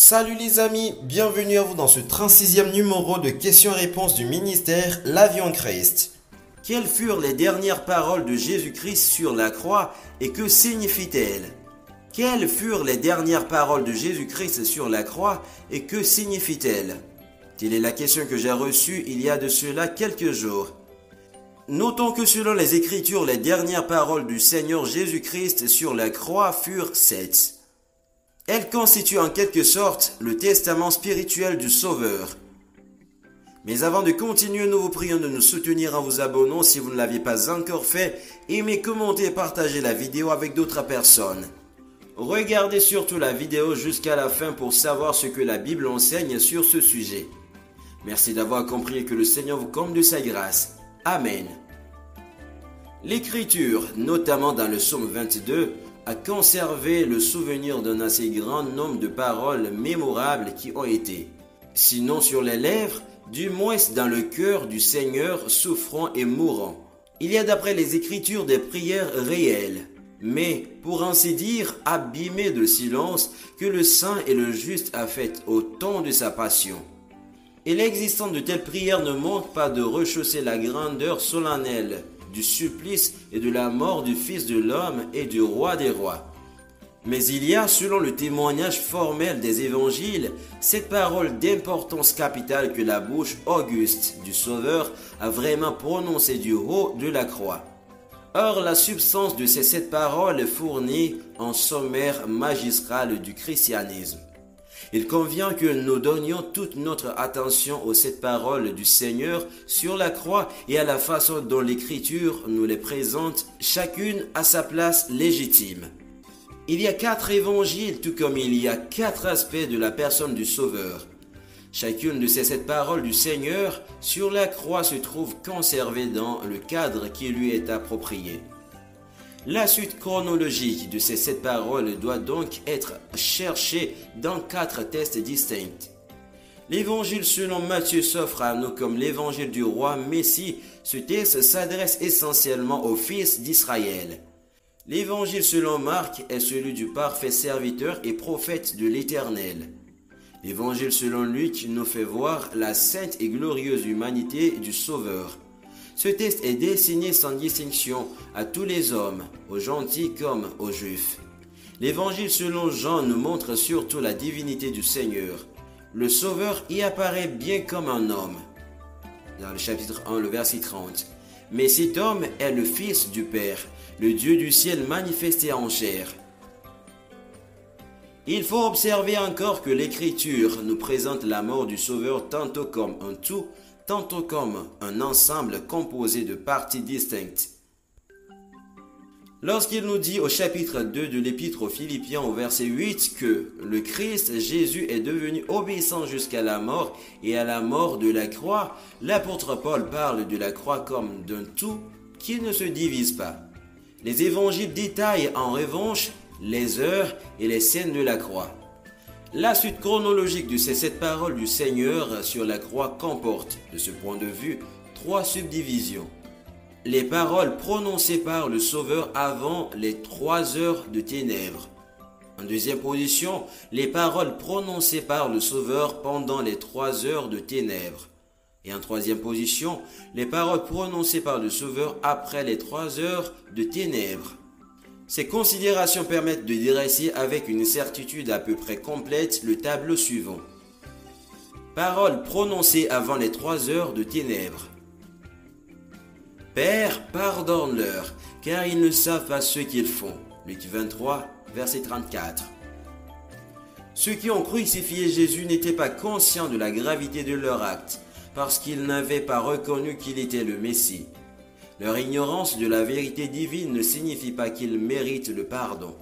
Salut les amis, bienvenue à vous dans ce 36e numéro de questions-réponses du ministère La Vie en Christ. Quelles furent les dernières paroles de Jésus-Christ sur la croix et que signifient-elles? Quelles furent les dernières paroles de Jésus-Christ sur la croix et que signifient-elles? Telle est la question que j'ai reçue il y a de cela quelques jours. Notons que selon les Écritures, les dernières paroles du Seigneur Jésus-Christ sur la croix furent 7. Elles constituent en quelque sorte le testament spirituel du Sauveur. Mais avant de continuer, nous vous prions de nous soutenir en vous abonnant si vous ne l'aviez pas encore fait. Aimez, commentez et partagez la vidéo avec d'autres personnes. Regardez surtout la vidéo jusqu'à la fin pour savoir ce que la Bible enseigne sur ce sujet. Merci d'avoir compris et que le Seigneur vous comble de sa grâce. Amen. L'Écriture, notamment dans le psaume 22, a conservé le souvenir d'un assez grand nombre de paroles mémorables qui ont été, sinon sur les lèvres, du moins dans le cœur du Seigneur souffrant et mourant. Il y a d'après les Écritures des prières réelles, mais pour ainsi dire abîmées de silence que le saint et le juste a faites au temps de sa passion. Et l'existence de telles prières ne manque pas de rechausser la grandeur solennelle du supplice et de la mort du Fils de l'homme et du Roi des rois. Mais il y a, selon le témoignage formel des évangiles, cette parole d'importance capitale que la bouche auguste du Sauveur a vraiment prononcée du haut de la croix. Or, la substance de ces 7 paroles fournit un sommaire magistral du christianisme. Il convient que nous donnions toute notre attention aux 7 paroles du Seigneur sur la croix et à la façon dont l'Écriture nous les présente, chacune à sa place légitime. Il y a 4 évangiles, tout comme il y a 4 aspects de la personne du Sauveur. Chacune de ces 7 paroles du Seigneur sur la croix se trouve conservée dans le cadre qui lui est approprié. La suite chronologique de ces 7 paroles doit donc être cherchée dans 4 textes distincts. L'évangile selon Matthieu s'offre à nous comme l'évangile du roi Messie. Ce texte s'adresse essentiellement aux fils d'Israël. L'évangile selon Marc est celui du parfait serviteur et prophète de l'Éternel. L'évangile selon Luc nous fait voir la sainte et glorieuse humanité du Sauveur. Ce texte est destiné sans distinction à tous les hommes, aux gentils comme aux juifs. L'évangile selon Jean nous montre surtout la divinité du Seigneur. Le Sauveur y apparaît bien comme un homme. Dans le chapitre 1, le verset 30. Mais cet homme est le Fils du Père, le Dieu du ciel manifesté en chair. Il faut observer encore que l'Écriture nous présente la mort du Sauveur tantôt comme un tout, tantôt comme un ensemble composé de parties distinctes. Lorsqu'il nous dit au chapitre 2 de l'Épître aux Philippiens au verset 8 que le Christ Jésus est devenu obéissant jusqu'à la mort et à la mort de la croix, l'apôtre Paul parle de la croix comme d'un tout qui ne se divise pas. Les évangiles détaillent en revanche les heures et les scènes de la croix. La suite chronologique de ces 7 paroles du Seigneur sur la croix comporte, de ce point de vue, 3 subdivisions. Les paroles prononcées par le Sauveur avant les 3 heures de ténèbres. En deuxième position, les paroles prononcées par le Sauveur pendant les 3 heures de ténèbres. Et en troisième position, les paroles prononcées par le Sauveur après les 3 heures de ténèbres. Ces considérations permettent de dresser avec une certitude à peu près complète le tableau suivant. Paroles prononcées avant les 3 heures de ténèbres. Père, pardonne-leur, car ils ne savent pas ce qu'ils font. Luc 23, verset 34. Ceux qui ont crucifié Jésus n'étaient pas conscients de la gravité de leur acte, parce qu'ils n'avaient pas reconnu qu'il était le Messie. Leur ignorance de la vérité divine ne signifie pas qu'ils méritent le pardon.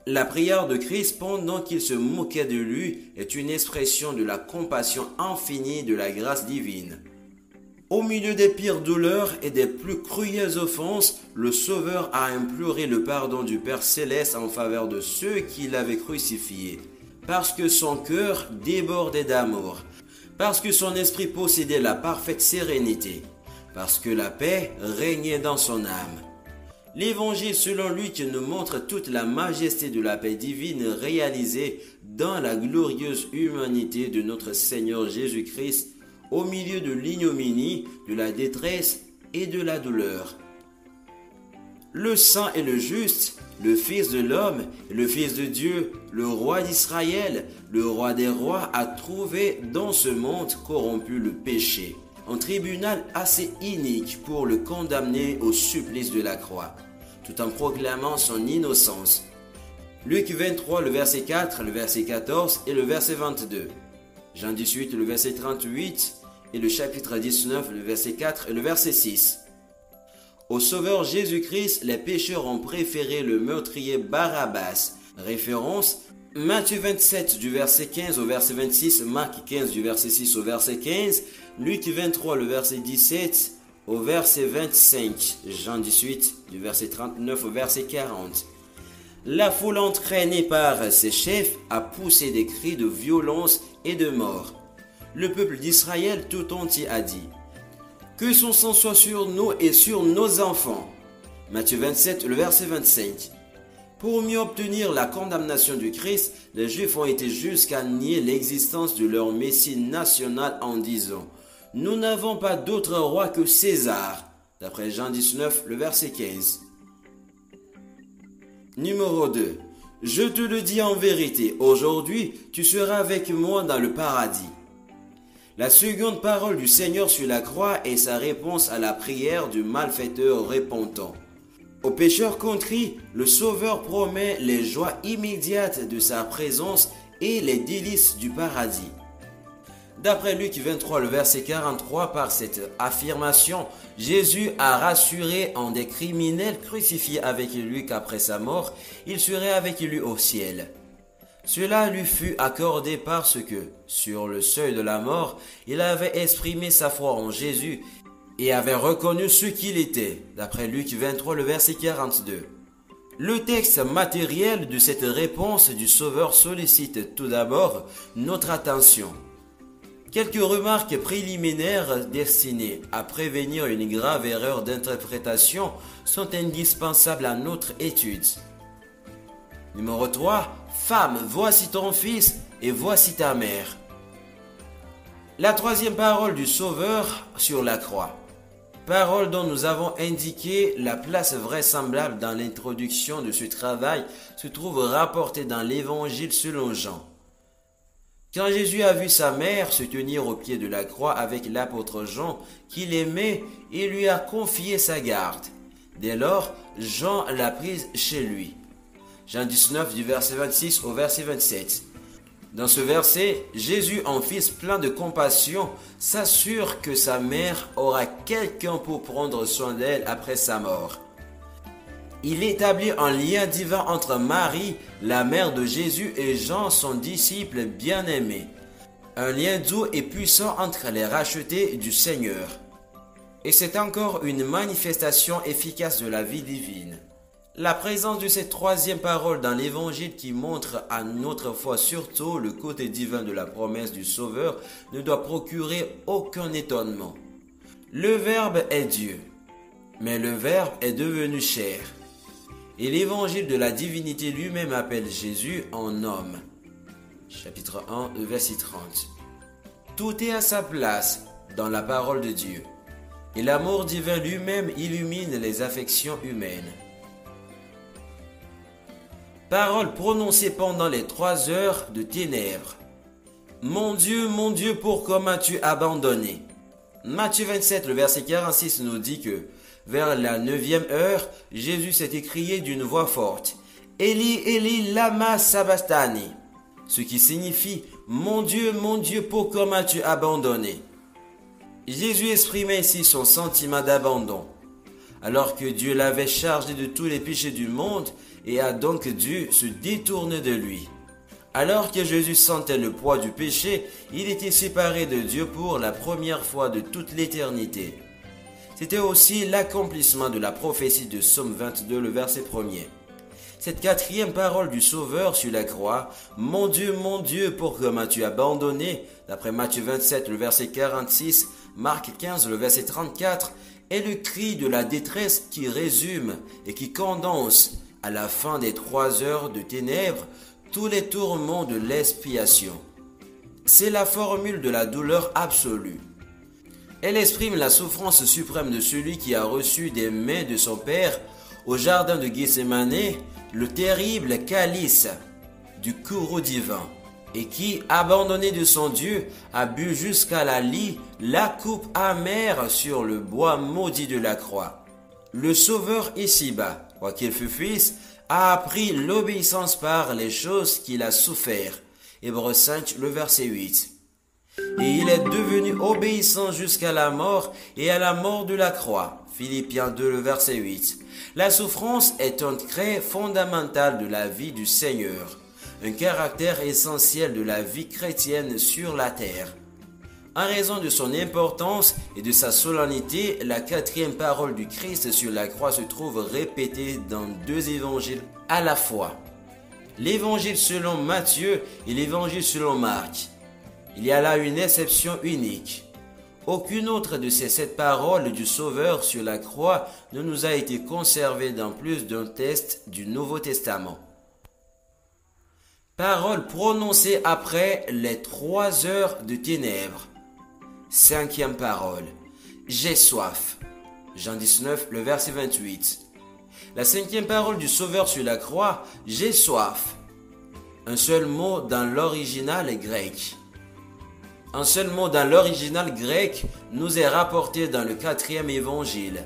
La prière de Christ pendant qu'il se moquait de lui est une expression de la compassion infinie de la grâce divine. Au milieu des pires douleurs et des plus cruelles offenses, le Sauveur a imploré le pardon du Père Céleste en faveur de ceux qui l'avaient crucifié, parce que son cœur débordait d'amour, parce que son esprit possédait la parfaite sérénité, parce que la paix régnait dans son âme. L'évangile selon Luc nous montre toute la majesté de la paix divine réalisée dans la glorieuse humanité de notre Seigneur Jésus-Christ au milieu de l'ignominie, de la détresse et de la douleur. Le saint et le juste, le Fils de l'homme, le Fils de Dieu, le roi d'Israël, le roi des rois a trouvé dans ce monde corrompu le péché, un tribunal assez inique pour le condamner au supplice de la croix, tout en proclamant son innocence. Luc 23, le verset 4, le verset 14 et le verset 22. Jean 18, le verset 38 et le chapitre 19, le verset 4 et le verset 6. Au Sauveur Jésus-Christ, les pécheurs ont préféré le meurtrier Barabbas. Référence Matthieu 27 du verset 15 au verset 26, Marc 15 du verset 6 au verset 15, Luc 23 le verset 17 au verset 25, Jean 18 du verset 39 au verset 40. La foule entraînée par ses chefs a poussé des cris de violence et de mort. Le peuple d'Israël tout entier a dit: que son sang soit sur nous et sur nos enfants. Matthieu 27, le verset 25. Pour mieux obtenir la condamnation du Christ, les Juifs ont été jusqu'à nier l'existence de leur Messie national en disant: nous n'avons pas d'autre roi que César. D'après Jean 19, le verset 15. Numéro 2. Je te le dis en vérité, aujourd'hui, tu seras avec moi dans le paradis. La seconde parole du Seigneur sur la croix est sa réponse à la prière du malfaiteur repentant. Au pécheur contrit, le Sauveur promet les joies immédiates de sa présence et les délices du paradis. D'après Luc 23, le verset 43, par cette affirmation, Jésus a rassuré en des criminels crucifiés avec lui qu'après sa mort, il serait avec lui au ciel. Cela lui fut accordé parce que, sur le seuil de la mort, il avait exprimé sa foi en Jésus et avait reconnu ce qu'il était, d'après Luc 23, le verset 42. Le texte matériel de cette réponse du Sauveur sollicite tout d'abord notre attention. Quelques remarques préliminaires destinées à prévenir une grave erreur d'interprétation sont indispensables à notre étude. Numéro 3. Femme, voici ton fils et voici ta mère. La troisième parole du Sauveur sur la croix. Parole dont nous avons indiqué la place vraisemblable dans l'introduction de ce travail se trouve rapportée dans l'Évangile selon Jean. Quand Jésus a vu sa mère se tenir au pied de la croix avec l'apôtre Jean, qu'il aimait, il lui a confié sa garde. Dès lors, Jean l'a prise chez lui. Jean 19 du verset 26 au verset 27. Dans ce verset, Jésus, en fils plein de compassion, s'assure que sa mère aura quelqu'un pour prendre soin d'elle après sa mort. Il établit un lien divin entre Marie, la mère de Jésus, et Jean, son disciple bien-aimé. Un lien doux et puissant entre les rachetés du Seigneur. Et c'est encore une manifestation efficace de la vie divine. La présence de cette troisième parole dans l'Évangile qui montre à notre foi surtout le côté divin de la promesse du Sauveur ne doit procurer aucun étonnement. Le Verbe est Dieu, mais le Verbe est devenu chair. Et l'Évangile de la divinité lui-même appelle Jésus en homme. Chapitre 1, verset 30. Tout est à sa place dans la parole de Dieu. Et l'amour divin lui-même illumine les affections humaines. Parole prononcée pendant les 3 heures de ténèbres. Mon Dieu, pourquoi m'as-tu abandonné? Matthieu 27, le verset 46 nous dit que, vers la 9e heure, Jésus s'est écrié d'une voix forte: Eli, Eli, lama sabachthani, ce qui signifie mon Dieu, pourquoi m'as-tu abandonné? Jésus exprimait ici son sentiment d'abandon, alors que Dieu l'avait chargé de tous les péchés du monde et a donc dû se détourner de lui. Alors que Jésus sentait le poids du péché, il était séparé de Dieu pour la première fois de toute l'éternité. C'était aussi l'accomplissement de la prophétie de Psaume 22, le verset 1er. Cette 4e parole du Sauveur sur la croix, mon Dieu, pourquoi m'as-tu abandonné, d'après Matthieu 27, le verset 46, Marc 15, le verset 34, est le cri de la détresse qui résume et qui condense, à la fin des 3 heures de ténèbres, tous les tourments de l'expiation. C'est la formule de la douleur absolue. Elle exprime la souffrance suprême de celui qui a reçu des mains de son Père, au jardin de Gethsémane, le terrible calice du courroux divin, et qui, abandonné de son Dieu, a bu jusqu'à la lie la coupe amère sur le bois maudit de la croix. Le Sauveur ici-bas, quoiqu'il fût fils, a appris l'obéissance par les choses qu'il a souffert. Hébreux 5, le verset 8. Et il est devenu obéissant jusqu'à la mort et à la mort de la croix. Philippiens 2, le verset 8. La souffrance est un trait fondamental de la vie du Seigneur, un caractère essentiel de la vie chrétienne sur la terre. En raison de son importance et de sa solennité, la 4e parole du Christ sur la croix se trouve répétée dans 2 évangiles à la fois. L'évangile selon Matthieu et l'évangile selon Marc. Il y a là une exception unique. Aucune autre de ces 7 paroles du Sauveur sur la croix ne nous a été conservée dans plus d'un texte du Nouveau Testament. Paroles prononcées après les 3 heures de ténèbres. 5e parole. J'ai soif. Jean 19, le verset 28. La 5e parole du Sauveur sur la croix. J'ai soif. Un seul mot dans l'original grec. Un seul mot dans l'original grec nous est rapporté dans le 4e évangile.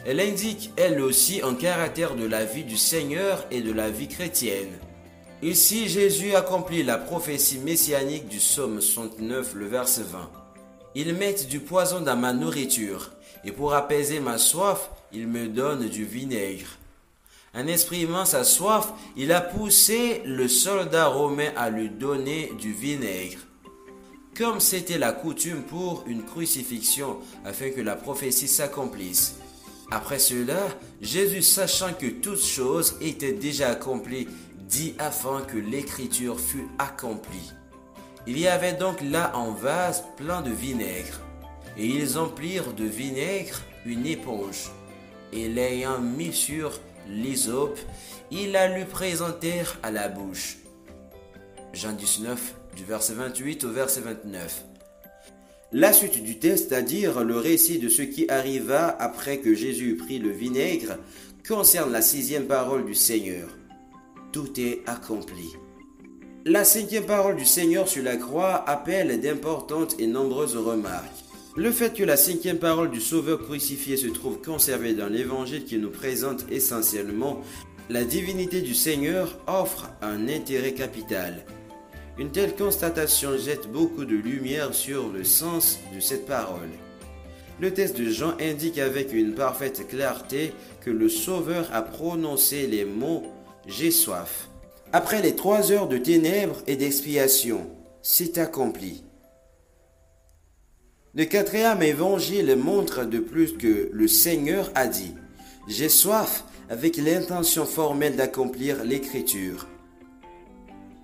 Elle indique elle aussi un caractère de la vie du Seigneur et de la vie chrétienne. Ici, Jésus accomplit la prophétie messianique du psaume 69, le verset 20. Ils mettent du poison dans ma nourriture, et pour apaiser ma soif, ils me donnent du vinaigre. En exprimant sa soif, il a poussé le soldat romain à lui donner du vinaigre, comme c'était la coutume pour une crucifixion, afin que la prophétie s'accomplisse. Après cela, Jésus, sachant que toutes choses étaient déjà accomplies, dit afin que l'écriture fût accomplie. Il y avait donc là un vase plein de vinaigre, et ils emplirent de vinaigre une éponge, et l'ayant mis sur l'hysope, ils la lui présentèrent à la bouche. Jean 19, du verset 28 au verset 29. La suite du texte, c'est-à-dire le récit de ce qui arriva après que Jésus eut pris le vinaigre, concerne la 6e parole du Seigneur. Tout est accompli. La 5e parole du Seigneur sur la croix appelle d'importantes et nombreuses remarques. Le fait que la 5e parole du Sauveur crucifié se trouve conservée dans l'Évangile qui nous présente essentiellement la divinité du Seigneur offre un intérêt capital. Une telle constatation jette beaucoup de lumière sur le sens de cette parole. Le texte de Jean indique avec une parfaite clarté que le Sauveur a prononcé les mots « J'ai soif ». Après les 3 heures de ténèbres et d'expiation, c'est accompli. Le 4e évangile montre de plus que le Seigneur a dit « J'ai soif » avec l'intention formelle d'accomplir l'écriture.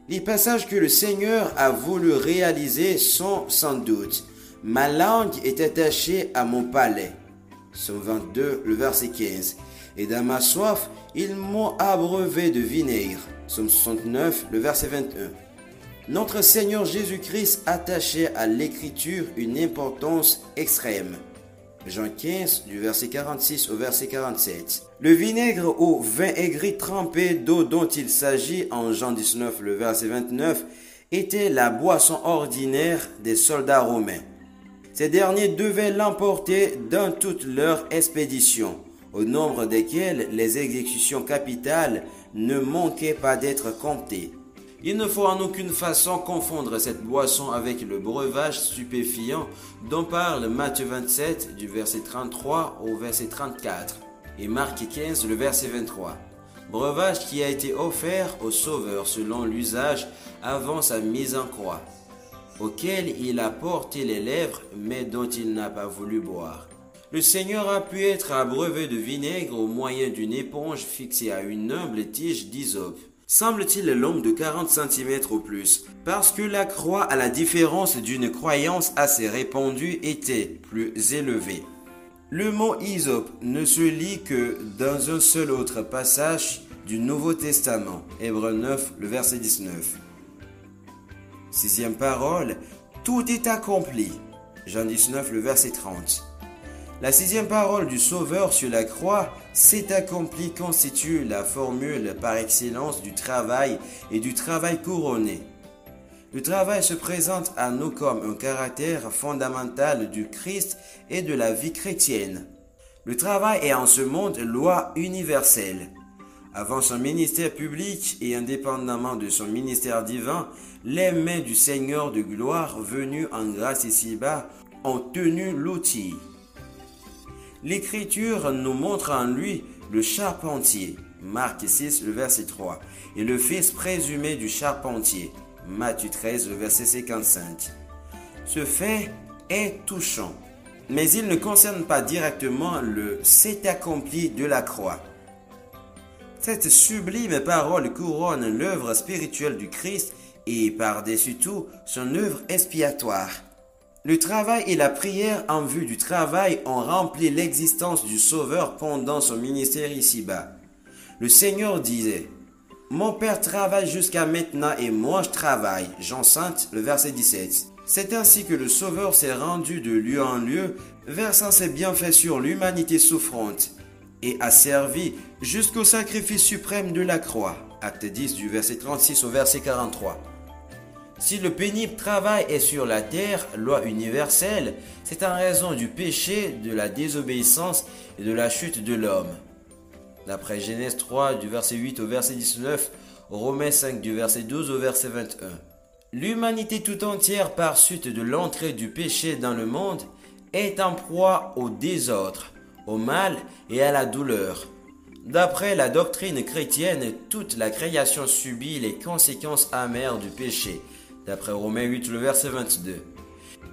Les passages que le Seigneur a voulu réaliser sont sans doute « Ma langue est attachée à mon palais » Psaume 22, le verset 15. Et dans ma soif, ils m'ont abreuvé de vinaigre. Psaume 69, le verset 21. Notre Seigneur Jésus-Christ attachait à l'écriture une importance extrême. Jean 15, du verset 46 au verset 47. Le vinaigre ou vin aigri trempé d'eau dont il s'agit en Jean 19, le verset 29, était la boisson ordinaire des soldats romains. Ces derniers devaient l'emporter dans toute leur expédition, au nombre desquelles les exécutions capitales ne manquaient pas d'être comptées. Il ne faut en aucune façon confondre cette boisson avec le breuvage stupéfiant dont parle Matthieu 27 du verset 33 au verset 34 et Marc 15 le verset 23. Breuvage qui a été offert au Sauveur selon l'usage avant sa mise en croix, auquel il a porté les lèvres mais dont il n'a pas voulu boire. Le Seigneur a pu être abreuvé de vinaigre au moyen d'une éponge fixée à une humble tige d'hysope, semble-t-il longue de 40 cm au plus, parce que la croix, à la différence d'une croyance assez répandue, était plus élevée. Le mot hysope ne se lit que dans un seul autre passage du Nouveau Testament, Hébreux 9, le verset 19. Sixième parole, tout est accompli, Jean 19, le verset 30. La sixième parole du Sauveur sur la croix, c'est accompli, constitue la formule par excellence du travail et du travail couronné. Le travail se présente à nous comme un caractère fondamental du Christ et de la vie chrétienne. Le travail est en ce monde loi universelle. Avant son ministère public et indépendamment de son ministère divin, les mains du Seigneur de gloire venu en grâce ici-bas ont tenu l'outil. L'Écriture nous montre en lui le charpentier, Marc 6, le verset 3, et le fils présumé du charpentier, Matthieu 13, le verset 55. Ce fait est touchant, mais il ne concerne pas directement le « c'est accompli » de la croix. Cette sublime parole couronne l'œuvre spirituelle du Christ et par-dessus tout son œuvre expiatoire. Le travail et la prière en vue du travail ont rempli l'existence du Sauveur pendant son ministère ici-bas. Le Seigneur disait « Mon Père travaille jusqu'à maintenant et moi je travaille » Jean 5, le verset 17. C'est ainsi que le Sauveur s'est rendu de lieu en lieu, versant ses bienfaits sur l'humanité souffrante, et a servi jusqu'au sacrifice suprême de la croix. Acte 10 du verset 36 au verset 43. Si le pénible travail est sur la terre, loi universelle, c'est en raison du péché, de la désobéissance et de la chute de l'homme. D'après Genèse 3 du verset 8 au verset 19, Romains 5 du verset 12 au verset 21. L'humanité tout entière par suite de l'entrée du péché dans le monde est en proie au désordre, au mal et à la douleur. D'après la doctrine chrétienne, toute la création subit les conséquences amères du péché. D'après Romains 8, le verset 22.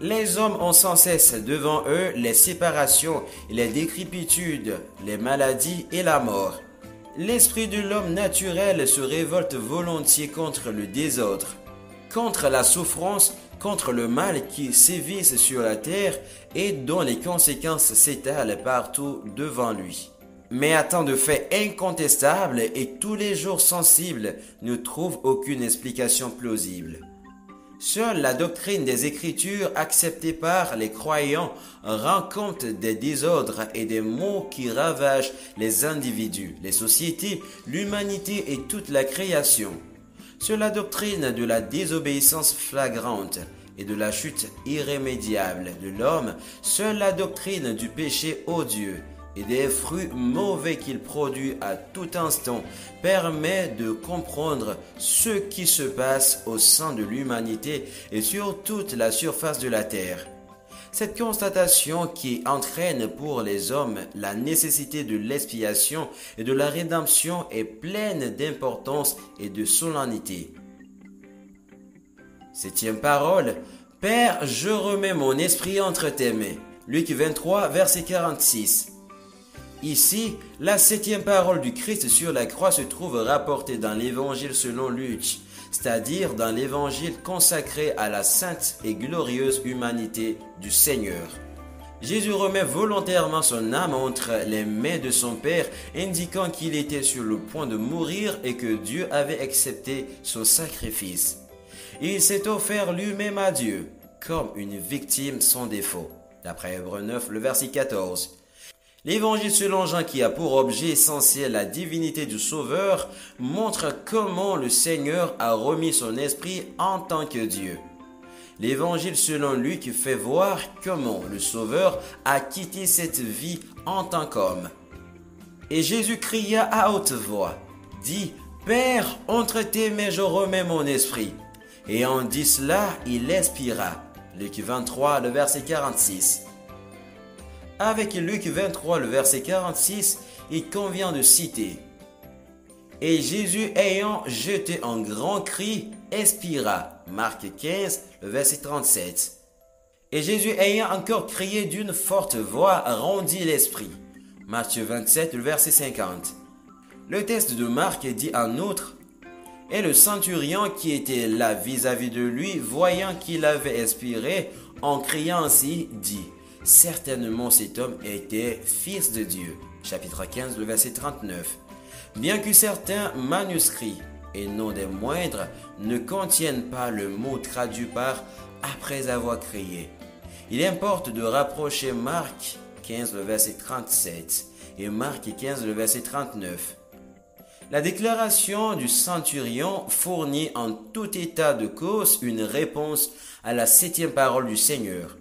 Les hommes ont sans cesse devant eux les séparations, les décrépitudes, les maladies et la mort. L'esprit de l'homme naturel se révolte volontiers contre le désordre, contre la souffrance, contre le mal qui sévisse sur la terre et dont les conséquences s'étalent partout devant lui. Mais à tant de faits incontestables et tous les jours sensibles ne trouvent aucune explication plausible. Seule la doctrine des Écritures acceptée par les croyants rend compte des désordres et des maux qui ravagent les individus, les sociétés, l'humanité et toute la création. Seule la doctrine de la désobéissance flagrante et de la chute irrémédiable de l'homme, seule la doctrine du péché odieux et des fruits mauvais qu'il produit à tout instant permet de comprendre ce qui se passe au sein de l'humanité et sur toute la surface de la terre. Cette constatation qui entraîne pour les hommes la nécessité de l'expiation et de la rédemption est pleine d'importance et de solennité. Septième parole, Père, je remets mon esprit entre tes mains. Luc 23, verset 46. Ici, la septième parole du Christ sur la croix se trouve rapportée dans l'évangile selon Luc, c'est-à-dire dans l'évangile consacré à la sainte et glorieuse humanité du Seigneur. Jésus remet volontairement son âme entre les mains de son Père, indiquant qu'il était sur le point de mourir et que Dieu avait accepté son sacrifice. Il s'est offert lui-même à Dieu, comme une victime sans défaut. D'après Hébreux 9, le verset 14. L'évangile selon Jean, qui a pour objet essentiel la divinité du Sauveur, montre comment le Seigneur a remis son esprit en tant que Dieu. L'évangile selon Luc fait voir comment le Sauveur a quitté cette vie en tant qu'homme. Et Jésus cria à haute voix, dit, « Père, entre tes mains je remets mon esprit. » Et en dit cela, il expira. Luc 23, le verset 46. Avec Luc 23, le verset 46, il convient de citer. Et Jésus, ayant jeté un grand cri, expira. Marc 15, le verset 37. Et Jésus, ayant encore crié d'une forte voix, rendit l'esprit. Matthieu 27, le verset 50. Le texte de Marc dit en outre, et le centurion qui était là vis-à-vis de lui, voyant qu'il avait expiré, en criant ainsi, dit, Certainement cet homme était fils de Dieu. Chapitre 15, le verset 39. Bien que certains manuscrits, et non des moindres, ne contiennent pas le mot traduit par après avoir crié, il importe de rapprocher Marc 15, le verset 37 et Marc 15, le verset 39. La déclaration du centurion fournit en tout état de cause une réponse à la 7e parole du Seigneur.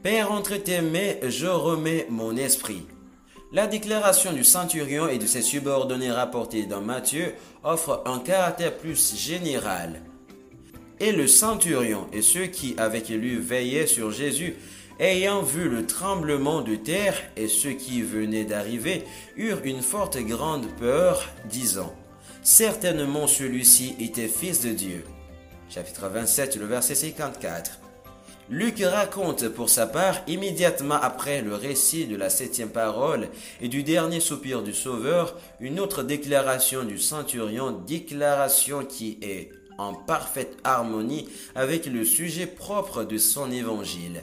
Père, entre tes mains, je remets mon esprit. La déclaration du centurion et de ses subordonnés rapportés dans Matthieu offre un caractère plus général. Et le centurion et ceux qui avec lui veillaient sur Jésus, ayant vu le tremblement de terre et ceux qui venaient d'arriver, eurent une forte grande peur, disant, « Certainement celui-ci était fils de Dieu. » Chapitre 27, le verset 54. Luc raconte pour sa part, immédiatement après le récit de la 7e parole et du dernier soupir du Sauveur, une autre déclaration du centurion, déclaration qui est en parfaite harmonie avec le sujet propre de son évangile.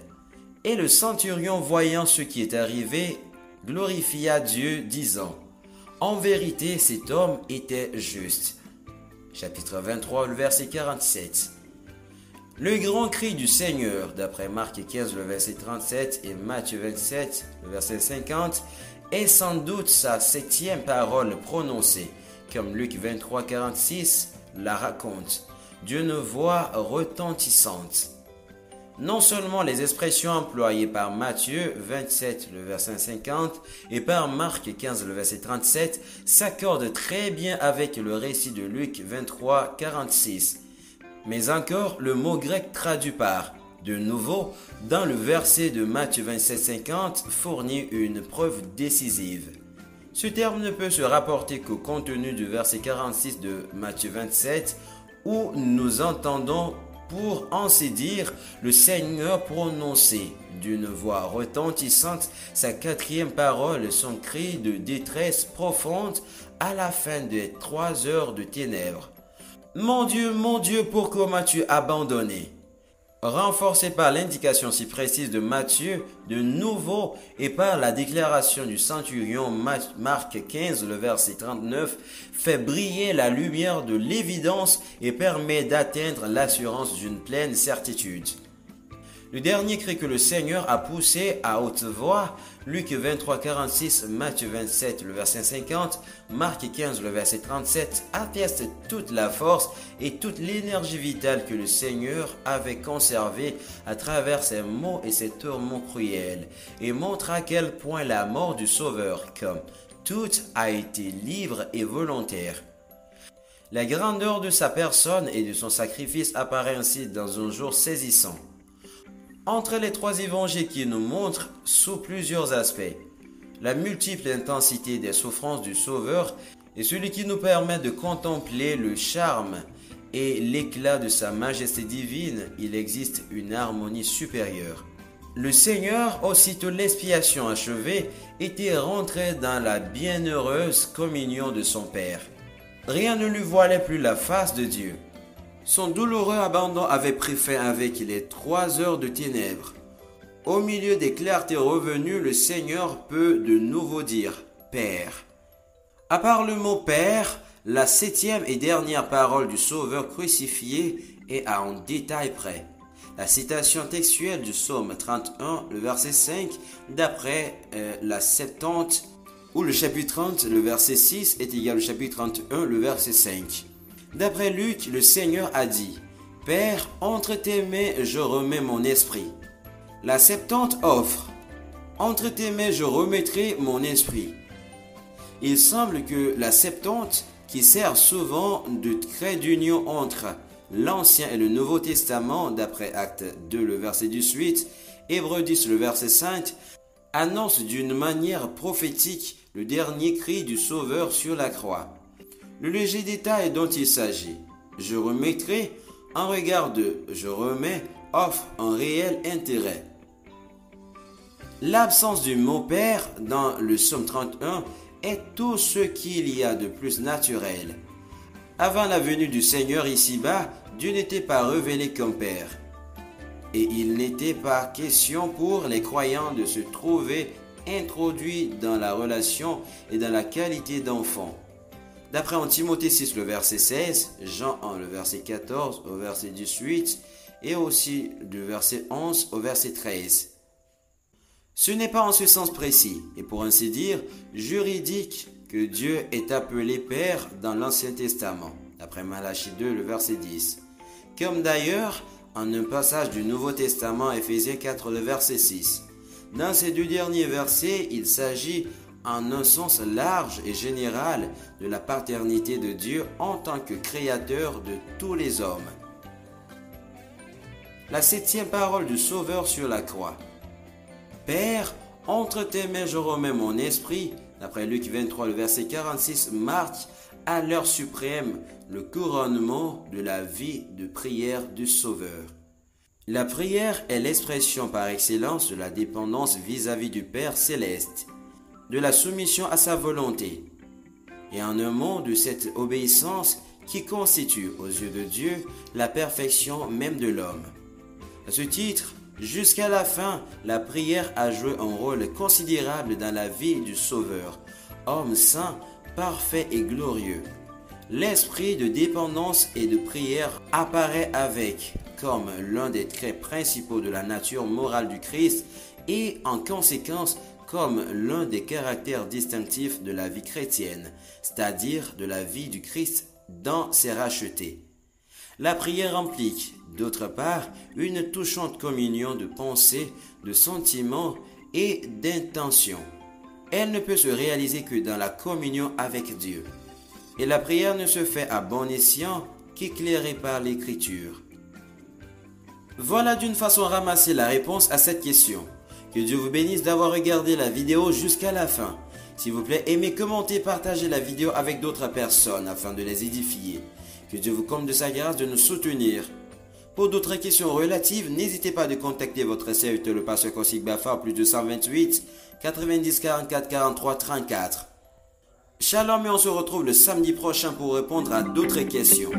Et le centurion, voyant ce qui est arrivé, glorifia Dieu, disant, « En vérité, cet homme était juste. » Chapitre 23, le verset 47. Le grand cri du Seigneur, d'après Marc 15, le verset 37 et Matthieu 27, le verset 50, est sans doute sa 7e parole prononcée, comme Luc 23, 46 la raconte, d'une voix retentissante. Non seulement les expressions employées par Matthieu 27, le verset 50, et par Marc 15, le verset 37, s'accordent très bien avec le récit de Luc 23, 46. Mais encore, le mot grec traduit par « de nouveau » dans le verset de Matthieu 27, 50 fournit une preuve décisive. Ce terme ne peut se rapporter qu'au contenu du verset 46 de Matthieu 27, où nous entendons, pour ainsi dire, le Seigneur prononcer d'une voix retentissante sa 4e parole, son cri de détresse profonde à la fin des 3 heures de ténèbres. « Mon Dieu, pourquoi m'as-tu abandonné ?» Renforcé par l'indication si précise de Matthieu, de nouveau, et par la déclaration du centurion Marc 15, le verset 39, fait briller la lumière de l'évidence et permet d'atteindre l'assurance d'une pleine certitude. Le dernier cri que le Seigneur a poussé à haute voix, Luc 23, 46, Matthieu 27, le verset 50, Marc 15, le verset 37, atteste toute la force et toute l'énergie vitale que le Seigneur avait conservée à travers ses maux et ses tourments cruels, et montre à quel point la mort du Sauveur, comme tout, a été libre et volontaire. La grandeur de sa personne et de son sacrifice apparaît ainsi dans un jour saisissant. Entre les 3 évangiles qui nous montrent, sous plusieurs aspects, la multiple intensité des souffrances du Sauveur et celui qui nous permet de contempler le charme et l'éclat de sa majesté divine, il existe une harmonie supérieure. Le Seigneur, aussitôt l'expiation achevée, était rentré dans la bienheureuse communion de son Père. Rien ne lui voilait plus la face de Dieu. Son douloureux abandon avait pris fin avec les 3 heures de ténèbres. Au milieu des clartés revenues, le Seigneur peut de nouveau dire « Père ». À part le mot « Père », la 7e et dernière parole du Sauveur crucifié est à un détail près. La citation textuelle du psaume 31, le verset 5, d'après la Septante, où le chapitre 30, le verset 6 est égal au chapitre 31, le verset 5. D'après Luc, le Seigneur a dit « Père, entre tes mains, je remets mon esprit ». La Septante offre « Entre tes mains, je remettrai mon esprit ». Il semble que la Septante, qui sert souvent de trait d'union entre l'Ancien et le Nouveau Testament, d'après Actes 2, le verset 18, Hébreux 10, le verset 5, annonce d'une manière prophétique le dernier cri du Sauveur sur la croix. Le léger détail dont il s'agit, je remettrai, en regard de je remets, offre un réel intérêt. L'absence du mot Père dans le psaume 31 est tout ce qu'il y a de plus naturel. Avant la venue du Seigneur ici-bas, Dieu n'était pas révélé comme Père. Et il n'était pas question pour les croyants de se trouver introduits dans la relation et dans la qualité d'enfant. D'après en Timothée 6, le verset 16, Jean 1, le verset 14 au verset 18 et aussi du verset 11 au verset 13. Ce n'est pas en ce sens précis et pour ainsi dire juridique que Dieu est appelé Père dans l'Ancien Testament, d'après Malachie 2, le verset 10. Comme d'ailleurs en un passage du Nouveau Testament, Éphésiens 4, le verset 6. Dans ces deux derniers versets, il s'agit en un sens large et général de la paternité de Dieu en tant que créateur de tous les hommes. La 7e parole du Sauveur sur la croix. Père, entre tes mains je remets mon esprit, d'après Luc 23, le verset 46, marque à l'heure suprême le couronnement de la vie de prière du Sauveur. La prière est l'expression par excellence de la dépendance vis-à-vis du Père céleste, de la soumission à sa volonté, et en un mot de cette obéissance qui constitue aux yeux de Dieu la perfection même de l'homme. À ce titre, jusqu'à la fin, la prière a joué un rôle considérable dans la vie du Sauveur, homme saint, parfait et glorieux. L'esprit de dépendance et de prière apparaît avec comme l'un des traits principaux de la nature morale du Christ et en conséquence comme l'un des caractères distinctifs de la vie chrétienne, c'est-à-dire de la vie du Christ dans ses rachetés. La prière implique, d'autre part, une touchante communion de pensées, de sentiments et d'intentions. Elle ne peut se réaliser que dans la communion avec Dieu. Et la prière ne se fait à bon escient qu'éclairée par l'Écriture. Voilà d'une façon ramassée la réponse à cette question. Que Dieu vous bénisse d'avoir regardé la vidéo jusqu'à la fin. S'il vous plaît, aimez, commentez, partagez la vidéo avec d'autres personnes afin de les édifier. Que Dieu vous comble de sa grâce de nous soutenir. Pour d'autres questions relatives, n'hésitez pas à contacter votre serviteur le pasteur Kosik Bafa au plus 228 90 44 43 34. Shalom et on se retrouve le samedi prochain pour répondre à d'autres questions.